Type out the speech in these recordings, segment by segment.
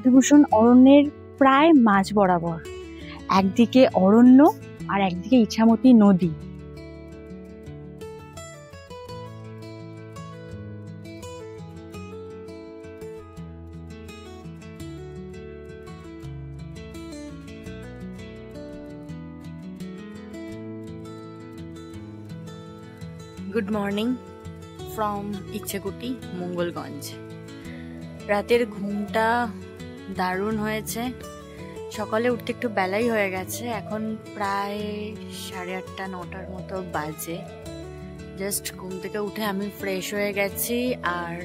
বিভূতিভূষণ অরণ্যের প্রায় মাঝ বরাবর। একদিকে অরণ্য আর একদিকে ইছামতি নদী। Good morning from Ichhakuti, Mangalganj. রাতের ঘুমটা দারুণ হয়েছে। সকালে উঠতে একটু বেলাই হয়ে গেছে, এখন প্রায় 8:30 9টার মতো বাজে। জাস্ট ঘুম থেকে উঠে আমি ফ্রেশ হয়ে গেছি, আর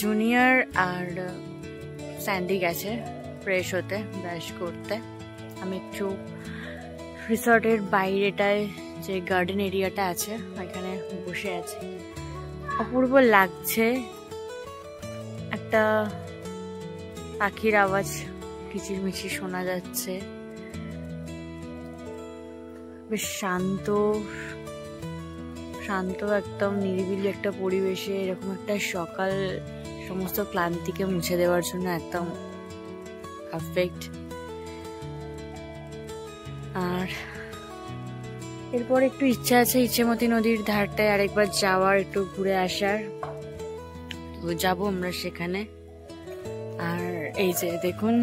জুনিয়র আর স্যান্ডি গেছে ফ্রেশ হতে, ব্রাশ করতে। আমি একটু রিসর্টের বাইরেটায় যে গার্ডেন এরিয়াটা আছে ওইখানে বসে আছি। অপূর্ব লাগছে, একটা পাখির আওয়াজ কিচিরমিচির শোনা যাচ্ছে। বেশ শান্ত শান্ত একদম নিরিবিলি একটা পরিবেশে এরকম একটা সকাল সমস্ত ক্লান্তিকে মুছে দেওয়ার জন্য একদম পারফেক্ট। আর এরপর একটু ইচ্ছা আছে ইচ্ছামতি নদীর ধারটায় আরেকবার যাওয়ার, একটু ঘুরে আসার। যাব আমরা সেখানে। আর এই যে দেখুন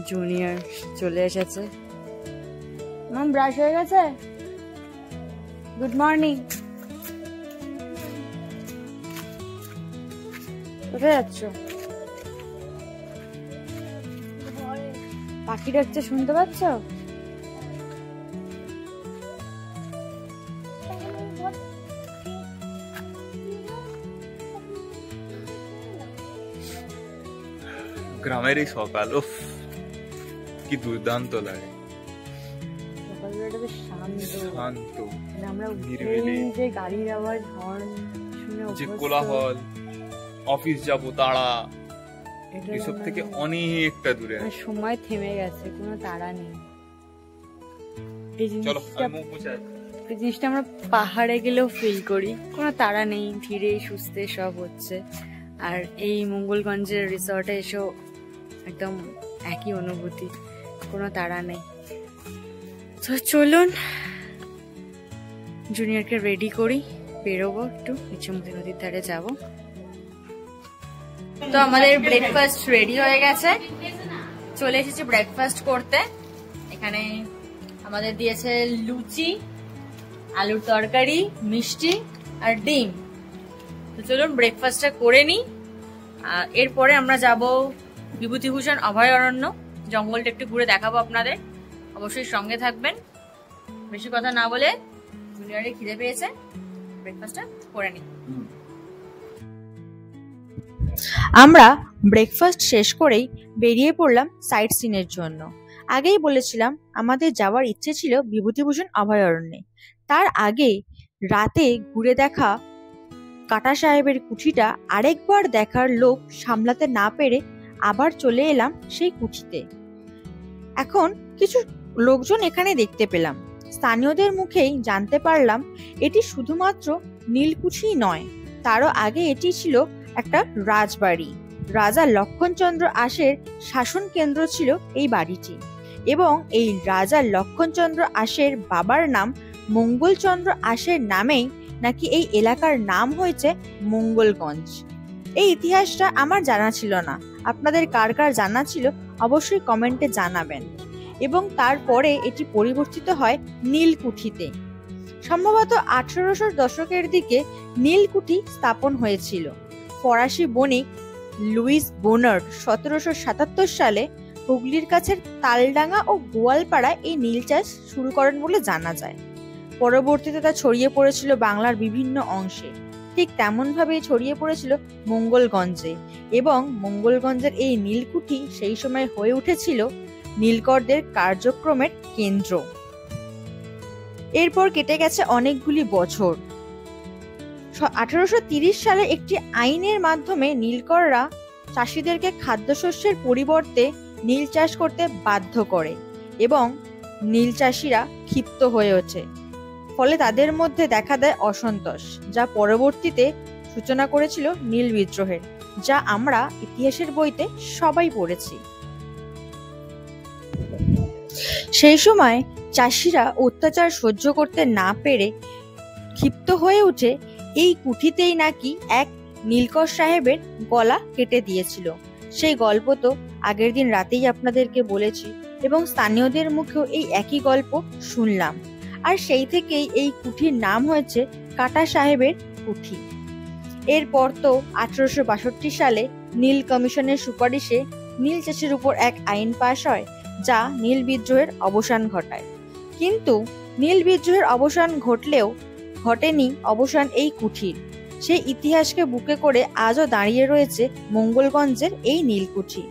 জুনিয়র চলে এসেছে। মাম ব্রাশ হয়ে গেছে? Good morning. কোথায় যাচ্ছ? পাখি ডাকছে, শুনতে পাচ্ছ? গ্রামেরই সকাল, উফ কি দুর্দান্ত লাগে। সকালবেলাটা বেশ শান্ত। আমরা নিরিবিলি, যে গাড়ির আওয়াজ, হর্ন শুনে যে কোলাহল, অফিস যাব তাড়া, এসব থেকে অনেকটা দূরে সময় থেমে গেছে, কোনো তাড়া নেই। এই জিনিসটা আমরা পাহাড়ে গেলেও ফিল করি, কোনো তাড়া নেই, ধীরে সুস্থে সব হচ্ছে। আর এই মঙ্গলগঞ্জের রিসর্টে এসেও একদম একই অনুভূতি, কোনো তাড়া নেই। তো চলুন জুনিয়রকে রেডি করি, বেরোবো, একটু ইচ্ছামতি নদীর ধারে যাব। তো আমাদের ব্রেকফাস্ট রেডি হয়ে গেছে, চলে এসেছি ব্রেকফাস্ট করতে। এখানে আমাদের দিয়েছে লুচি, আলুর তরকারি, মিষ্টি আর ডিম। তো চলুন ব্রেকফাস্টটা করে নিই। এরপরে আমরা যাব বিভূতিভূষণ অভয়ারণ্য, জঙ্গলটা একটু ঘুরে দেখাবো আপনাদের। অবশ্যই সঙ্গে থাকবেন। বেশি কথা না বলে জুনিয়রের খিদে পেয়েছে, ব্রেকফাস্টটা করে নিই। আমরা ব্রেকফাস্ট শেষ করেই বেরিয়ে পড়লাম সাইট সিনের জন্য। আগেই বলেছিলাম আমাদের যাওয়ার ইচ্ছে ছিল বিভূতিভূষণ অভয়ারণ্যে। তার আগে রাতে ঘুরে দেখা কাটা সাহেবের কুঠিটা আরেকবার দেখার লোভ সামলাতে না পেরে আবার চলে এলাম সেই কুঠিতে। এখন কিছু লোকজন এখানে দেখতে পেলাম। স্থানীয়দের মুখেই জানতে পারলাম এটি শুধুমাত্র নীলকুঠি নয়, তারও আগে এটি ছিল একটা রাজবাড়ি। রাজা লক্ষণচন্দ্র আশের শাসন কেন্দ্র ছিল এই বাড়িটি, এবং এই রাজা লক্ষণচন্দ্র আশের বাবার নাম মঙ্গলচন্দ্র আশের নামেই নাকি এই এলাকার নাম হয়েছে মঙ্গলগঞ্জ। এই ইতিহাসটা আমার জানা ছিল না, আপনাদের কার কার জানা ছিল অবশ্যই কমেন্টে জানাবেন। এবং তারপরে এটি পরিবর্তিত হয় নীলকুঠিতে। সম্ভবত 1800 দশকের দিকে নীলকুঠি স্থাপন হয়েছিল। ফরাসি বণিক লুইস বোনার্ড 1777 সালে হুগলির কাছের তালডাঙ্গা ও গোয়ালপাড়ায় এই নীল চাষ শুরু করেন বলে জানা যায়। পরবর্তীতে তা ছড়িয়ে পড়েছিল বাংলার বিভিন্ন অংশে, ঠিক তেমন ভাবে ছড়িয়ে পড়েছিল মঙ্গলগঞ্জে, এবং মঙ্গলগঞ্জের এই নীলকুঠি সেই সময় হয়ে উঠেছিল নীলকরদের কার্যক্রমের কেন্দ্র। এরপর কেটে গেছে অনেকগুলি বছর। 1830 সালে একটি আইনের মাধ্যমে নীলকররা চাষিদেরকে খাদ্যশস্যের পরিবর্তে নীল চাষ করতে বাধ্য করে, এবং নীল চাষিরা ক্ষিপ্ত হয়ে ওঠে। ফলে তাদের মধ্যে দেখা দেয় অসন্তোষ, যা পরবর্তীতে সূচনা করেছিল নীল বিদ্রোহের। যা আমরা ইতিহাসের বইতে সবাই পড়েছি। সেই সময় চাষিরা অত্যাচার সহ্য করতে না পেরে ক্ষিপ্ত হয়ে উঠে এই কুঠিতেই নাকি এক নীলকর সাহেবের গলা কেটে দিয়েছিল। সেই গল্প তো আগের দিন রাতেই আপনাদেরকে বলেছি এবং স্থানীয়দের মুখেও এই একই গল্প শুনলাম। আর সেই থেকেই এই কুঠির নাম হয়েছে কাটা সাহেবের কুঠি। এরপর তো 1862 সালে নীল কমিশনের সুপারিশে নীল চাষের উপর এক আইন পাশ হয়, যা নীল বিদ্রোহের অবসান ঘটায়। কিন্তু নীল বিদ্রোহের অবসান ঘটলেও ঘটেনি অবসান এই কুঠির। সেই ইতিহাসকে বুকে করে আজও দাঁড়িয়ে রয়েছে মঙ্গলগঞ্জের এই নীলকুঠি।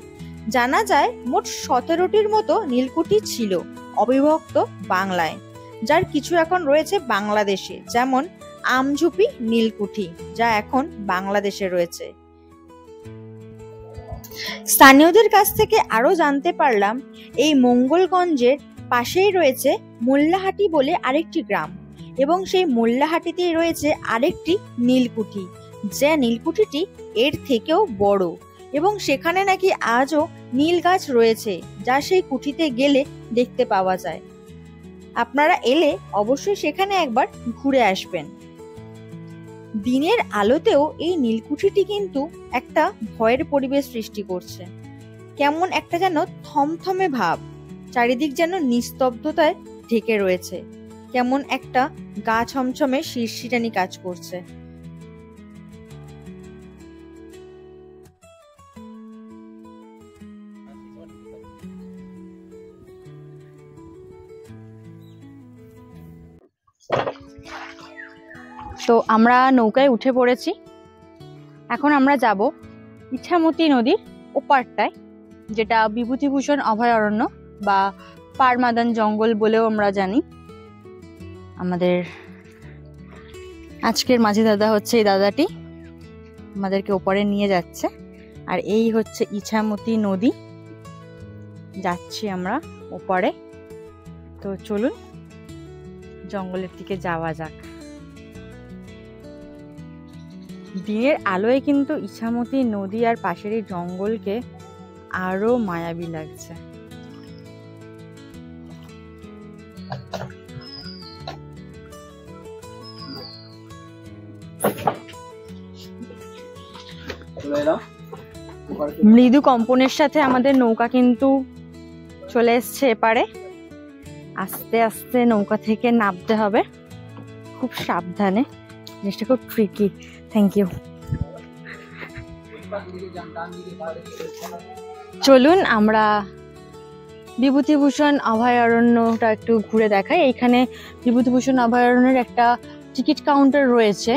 জানা যায় মোট 17টির মতো নীলকুঠি ছিল অবিভক্ত বাংলায়, যার কিছু এখন রয়েছে বাংলাদেশে, যেমন আমঝুপি নীলকুঠি, যা এখন বাংলাদেশে রয়েছে। স্থানীয়দের কাছ থেকে আরো জানতে পারলাম এই মঙ্গলগঞ্জের পাশেই রয়েছে মোল্লাহাটি বলে আরেকটি গ্রাম, এবং সেই মোল্লাহাটিতেই রয়েছে আরেকটি নীলকুঠি, যে নীলকুঠিটি এর থেকেও বড়, এবং সেখানে নাকি আজও নীল গাছ রয়েছে, যা সেই কুঠিতে গেলে দেখতে পাওয়া যায়। আপনারা এলে অবশ্যই সেখানে একবার ঘুরে আসবেন। দিনের আলোতেও এই নীলকুঠিটি কিন্তু একটা ভয়ের পরিবেশ সৃষ্টি করছে। কেমন একটা যেন থমথমে ভাব, চারিদিক যেন নিস্তব্ধতায় ঢেকে রয়েছে, কেমন একটা গা ছমছমে শিরশিরানি কাজ করছে। তো আমরা নৌকায় উঠে পড়েছি। এখন আমরা যাব ইছামতি নদীর ওপারটায়, যেটা বিভূতিভূষণ অভয়ারণ্য বা পারমাদান জঙ্গল বলেও আমরা জানি। আমাদের আজকের মাঝি দাদা হচ্ছে এই দাদাটি, আমাদেরকে ওপারে নিয়ে যাচ্ছে। আর এই হচ্ছে ইছামতি নদী, যাচ্ছি আমরা ওপারে। তো চলুন জঙ্গলের দিকে যাওয়া যাক। দিনের আলোয় কিন্তু ইছামতি নদী আর পাশের এই জঙ্গলকে আরো মায়াবী লাগছে। মৃদু কম্পনের সাথে আমাদের নৌকা কিন্তু চলে এসছে এপারে। আস্তে আস্তে নৌকা থেকে নামতে হবে, খুব সাবধানে, জিনিসটা খুব ট্রিকি। Thank you. চলুন আমরা বিভূতিভূষণ অভয়ারণ্যটা একটু ঘুরে দেখাই। এইখানে বিভূতিভূষণ অভয়ারণ্যের একটা টিকিট কাউন্টার রয়েছে।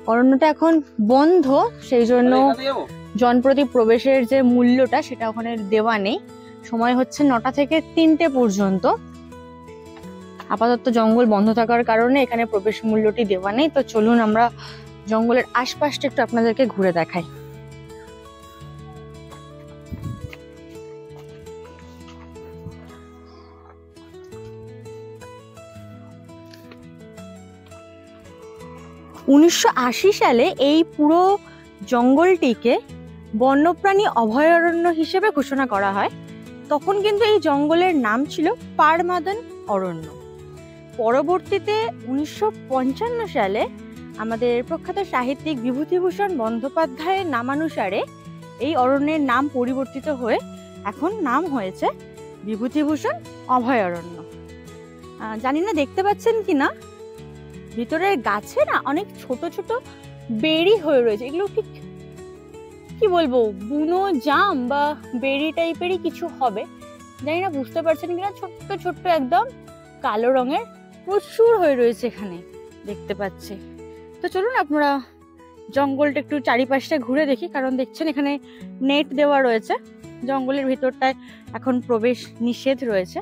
অরণ্যটা এখন বন্ধ, সেই জন্য জনপ্রতি প্রবেশের যে মূল্যটা সেটা ওখানে দেওয়া নেই। সময় হচ্ছে 9টা থেকে 3টে পর্যন্ত। আপাতত জঙ্গল বন্ধ থাকার কারণে এখানে প্রবেশ মূল্যটি দেওয়া নেই। তো চলুন আমরা জঙ্গলের আশপাশটা একটু আপনাদেরকে ঘুরে দেখাই। '80 সালে এই পুরো জঙ্গলটিকে বন্যপ্রাণী অভয়ারণ্য হিসেবে ঘোষণা করা হয়। তখন কিন্তু এই জঙ্গলের নাম ছিল পারমাদান অরণ্য। পরবর্তীতে 1955 সালে আমাদের প্রখ্যাত সাহিত্যিক বিভূতিভূষণ বন্দ্যোপাধ্যায়ের নামানুসারে এই অরণ্যের নাম পরিবর্তিত হয়ে এখন নাম হয়েছে বিভূতিভূষণ অভয়ারণ্য। জানি না দেখতে পাচ্ছেন কিনা, ভিতরের গাছে না অনেক ছোট ছোট বেরি হয়ে রয়েছে। এগুলো ঠিক কি বলবো, বুনো জাম বা বেরি টাইপেরই কিছু হবে, জানি না বুঝতে পারছেন কিনা। ছোট্ট ছোট্ট একদম কালো রঙের প্রচুর হয়ে রয়েছে এখানে, দেখতে পাচ্ছি। তো চলুন আপনারা জঙ্গলটা একটু চারিপাশটা ঘুরে দেখি, কারণ দেখছেন এখানে নেট দেওয়া রয়েছে। জঙ্গলের ভিতরটায় এখন প্রবেশ নিষেধ রয়েছে।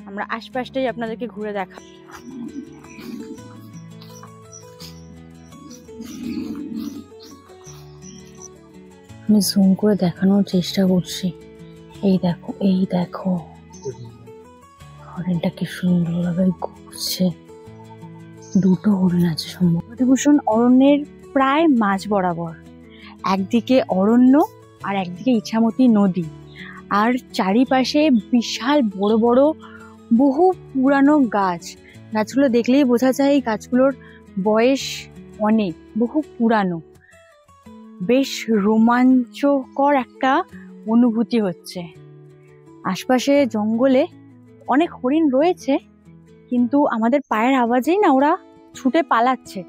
আমরা আশপাশটাই আপনাদেরকে ঘুরে দেখা। আমি জুম করে দেখানোর চেষ্টা করছি। এই দেখো, এই দেখো হরিণটা কি সুন্দরভাবে ঘুরছে। দুটো হরিণ আছে সম্ভবত। বিভূতিভূষণ অরণ্যের প্রায় মাঝ বরাবর একদিকে অরণ্য আর একদিকে ইছামতি নদী, আর চারিপাশে বিশাল বড় বড় বহু পুরানো গাছ। গাছগুলো দেখলেই বোঝা যায় এই গাছগুলোর বয়স অনেক, বহু পুরানো। বেশ রোমাঞ্চকর একটা অনুভূতি হচ্ছে। আশপাশে জঙ্গলে অনেক হরিণ রয়েছে, কিন্তু আমাদের পায়ের আওয়াজেই না ওরা ছুটে পালাচ্ছে।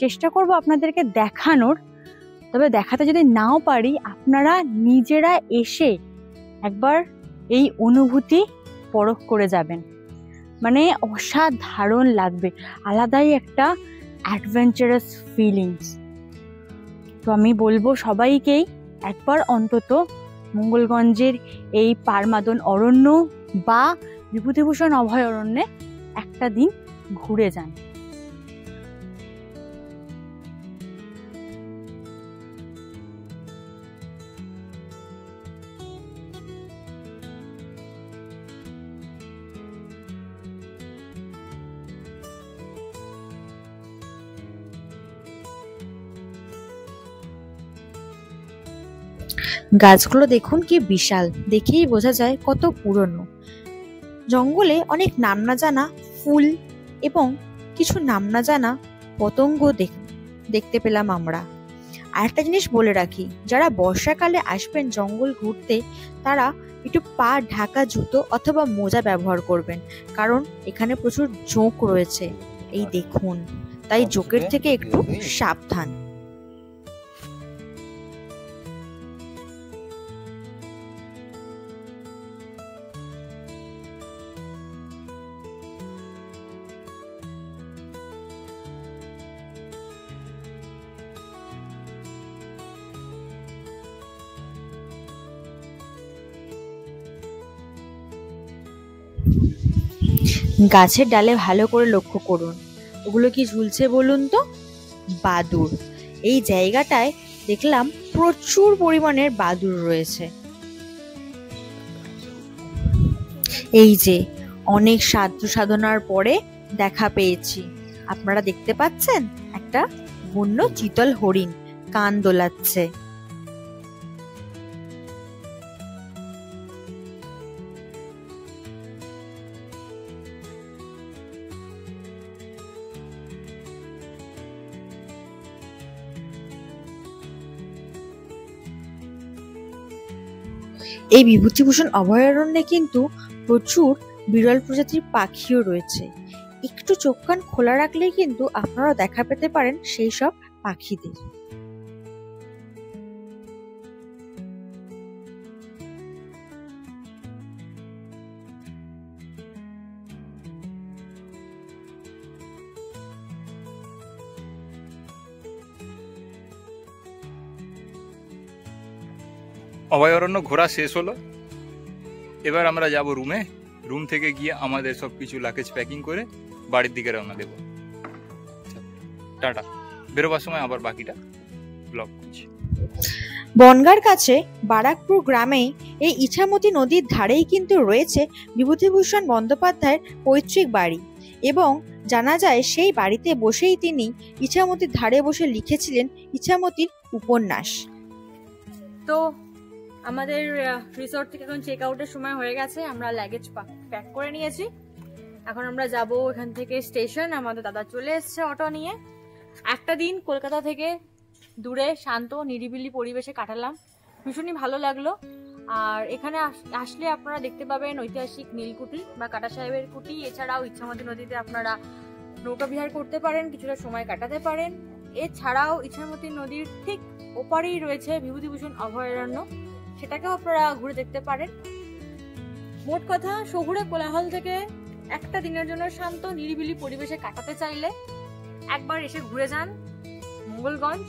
চেষ্টা করব আপনাদেরকে দেখানোর, তবে দেখাতে যদি নাও পারি আপনারা নিজেরা এসে একবার এই অনুভূতি পরখ করে যাবেন। মানে অসাধারণ লাগবে, আলাদাই একটা অ্যাডভেঞ্চারাস ফিলিংস। তো আমি বলবো সবাইকেই একবার অন্তত মঙ্গলগঞ্জের এই পারমাদন অরণ্য বা বিভূতিভূষণ অভয়ারণ্যে একটা দিন ঘুরে যান। গাছগুলো দেখুন কি বিশাল, দেখেই বোঝা যায় কত পুরনো। জঙ্গলে অনেক নাম না জানা ফুল এবং কিছু নাম না জানা পতঙ্গ দেখতে পেলাম আমরা। আরেকটা জিনিস বলে রাখি, যারা বর্ষাকালে আসবেন জঙ্গল ঘুরতে তারা একটু পা ঢাকা জুতো অথবা মোজা ব্যবহার করবেন, কারণ এখানে প্রচুর জোঁক রয়েছে, এই দেখুন, তাই জোঁকের থেকে একটু সাবধান। গাছের ডালে ভালো করে লক্ষ্য করুন, ওগুলো কি ঝুলছে বলুন তো? বাদুড়। এই জায়গাটায় দেখলাম প্রচুর পরিমাণের বাদুড় রয়েছে। এই যে অনেক সাধ্য সাধনার পরে দেখা পেয়েছি। আপনারা দেখতে পাচ্ছেন একটা বন্য চিতল হরিণ কান দোলাচ্ছে। এই বিভূতিভূষণ অভয়ারণ্যে কিন্তু প্রচুর বিরল প্রজাতির পাখিও রয়েছে। একটু চোখ কান খোলা রাখলেই কিন্তু আপনারা দেখা পেতে পারেন সেই সব পাখিদের। অভয়ারণ্য ঘোরা শেষ হলো, এবার আমরা যাব রুমে। রুম থেকে গিয়ে আমাদের সবকিছু লাগেজ প্যাকিং করে বাড়ির দিকে রওনা দেব। টাটা। বেরোবার সময় আবার বাকিটা ব্লগ করছি। বনগাঁর কাছে বারাকপুর গ্রামে এই ইছামতি নদীর ধারেই কিন্তু রয়েছে বিভূতিভূষণ বন্দ্যোপাধ্যায়ের পৈতৃক বাড়ি, এবং জানা যায় সেই বাড়িতে বসেই তিনি ইছামতির ধারে বসে লিখেছিলেন ইছামতির উপন্যাস। তো আমাদের রিসোর্ট থেকে এখন চেক আউটের সময় হয়ে গেছে, আমরা লাগেজ প্যাক করে নিয়েছি। এখন আমরা যাব এখান থেকে স্টেশন। আমাদের দাদা চলে এসছে অটো নিয়ে। একটা দিন কলকাতা থেকে দূরে শান্ত নিরিবিলি পরিবেশে কাটালাম, ভীষণই ভালো লাগলো। আর এখানে আসলে আপনারা দেখতে পাবেন ঐতিহাসিক নীলকুঠি বা কাটা সাহেবের কুঠি। এছাড়াও ইছামতি নদীতে আপনারা নৌকা বিহার করতে পারেন, কিছুটা সময় কাটাতে পারেন। এছাড়াও ইছামতি নদীর ঠিক ওপারেই রয়েছে বিভূতিভূষণ অভয়ারণ্য, সেটাকেও আপনারা ঘুরে দেখতে পারেন। মোট কথা, শহুরে কোলাহল থেকে একটা দিনের জন্য শান্ত নিরিবিলি পরিবেশে কাটাতে চাইলে একবার এসে ঘুরে যান মঙ্গলগঞ্জ।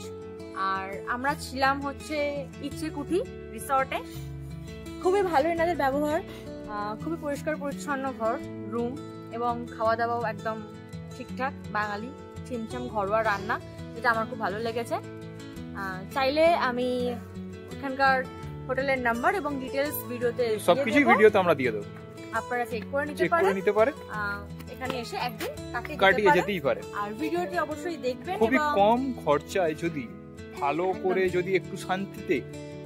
আর আমরা ছিলাম হচ্ছে ইচ্ছেকুঠি রিসর্টে। খুবই ভালো এনাদের ব্যবহার, খুবই পরিষ্কার পরিচ্ছন্ন ঘর, রুম, এবং খাওয়া দাওয়াও একদম ঠিকঠাক বাঙালি ছিমছাম ঘরোয়া রান্না, যেটা আমার খুব ভালো লেগেছে। চাইলে আমি এখানকার হোটেলের নাম্বার এবং ডিটেলস ভিডিওতে সবকিছু ভিডিওতে আমরা দিয়ে দেব, আপনারা চেক করে নিতে পারেন। এখানে এসে একদিন কাটিয়ে যেতেই পারে। আর ভিডিওটি অবশ্যই দেখবেন। খুবই কম খরচায় যদি ভালো করে যদি একটু শান্তিতে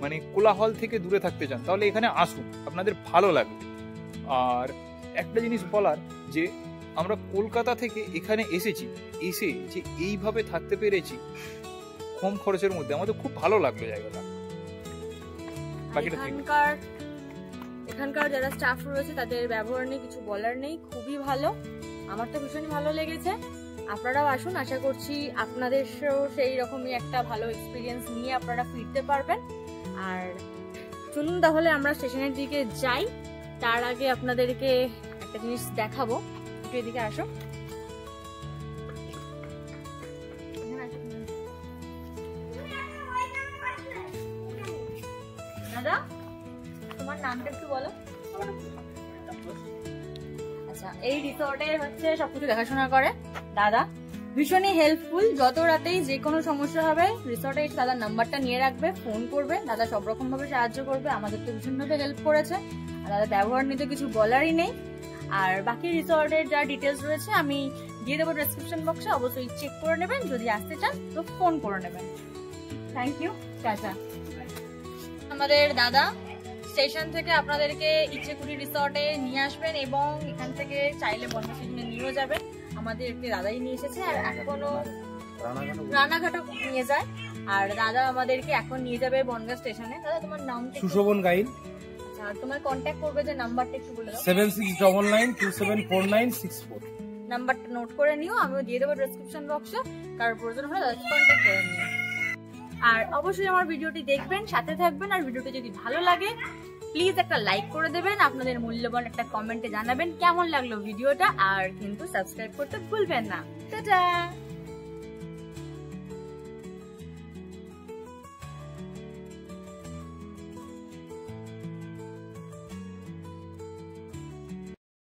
মানে কোলাহল থেকে দূরে থাকতে চান তাহলে এখানে আসুন, আপনাদের ভালো লাগবে। আর একটা জিনিস বলার, যে আমরা কলকাতা থেকে এখানে এসেছি, এসে যে এইভাবে থাকতে পেরেছি কম খরচের মধ্যে, আমাদের খুব ভালো লাগলো জায়গাটা। বাকিটা ঠিক। এখানকার যারা স্টাফ রয়েছে তাদের ব্যবহার নিয়ে কিছু বলার নেই, খুবই ভালো, আমার তো ভীষণ ভালো লেগেছে। আপনারাও আসুন, আশা করছি আপনাদের সেই রকমই একটা ভালো এক্সপিরিয়েন্স নিয়ে আপনারা ফিরতে পারবেন। আর চলুন তাহলে আমরা স্টেশনের দিকে যাই, তার আগে আপনাদেরকে একটা জিনিস দেখাবো, একটু এদিকে আসো। দাদা, তোমার নামটা একটু বলো। আচ্ছা, এই রিসর্টে হচ্ছে সবকিছু দেখাশোনা করে দাদা, ভীষণই হেল্পফুল। যত রাতেই যে কোনো সমস্যা হবে রিসর্টে এসে দাদার নাম্বারটা নিয়ে রাখবে, ফোন করবে, দাদা সব রকম ভাবে সাহায্য করবে, আমাদের তো ভীষণভাবে হেল্প করেছে। আর দাদা ব্যবহার নিয়ে তো কিছু বলারই নেই। আর বাকি রিসর্টের যা ডিটেলস রয়েছে আমি দিয়ে দেবো ডেসক্রিপশন বক্সে, অবশ্যই চেক করে নেবেন। যদি আসতে চান তো ফোন করে নেবেন। Thank you, tata. আমাদের দাদা স্টেশন থেকে আপনাদেরকে ইচ্ছেকুড়ি রিসর্টে নিয়ে আসবেন এবং এখান থেকে চাইলে বনগাঁ স্টেশনে নিয়েও যাবেন। আমাদের একটি দাদাই নিয়ে এসেছে, আর এখনো রানাঘাটও নিয়ে যায়। আর দাদা আমাদেরকে এখন নিয়ে যাবে বনগাঁ স্টেশনে। দাদা তোমার নাম? সুশোভন গাইন। আচ্ছা, আর তোমার কন্ট্যাক্ট করবে যে নাম্বারটা একটু বলে দাও। 7699274964। নাম্বারটা নোট করে নিও, আমিও দিয়ে দেবো ডেসক্রিপশন বক্সে, কারোর প্রয়োজন হলে দাদা কন্ট্যাক্ট করে নিও। আর অবশ্যই আমার ভিডিওটি দেখবেন, সাথে থাকবেন। আর ভিডিওটি যদি ভালো লাগে প্লিজ একটা লাইক করে দেবেন, আপনাদের মূল্যবান একটা কমেন্টে জানাবেন কেমন লাগলো ভিডিওটা, আর কিন্তু সাবস্ক্রাইব করতে ভুলবেন না। টাটা।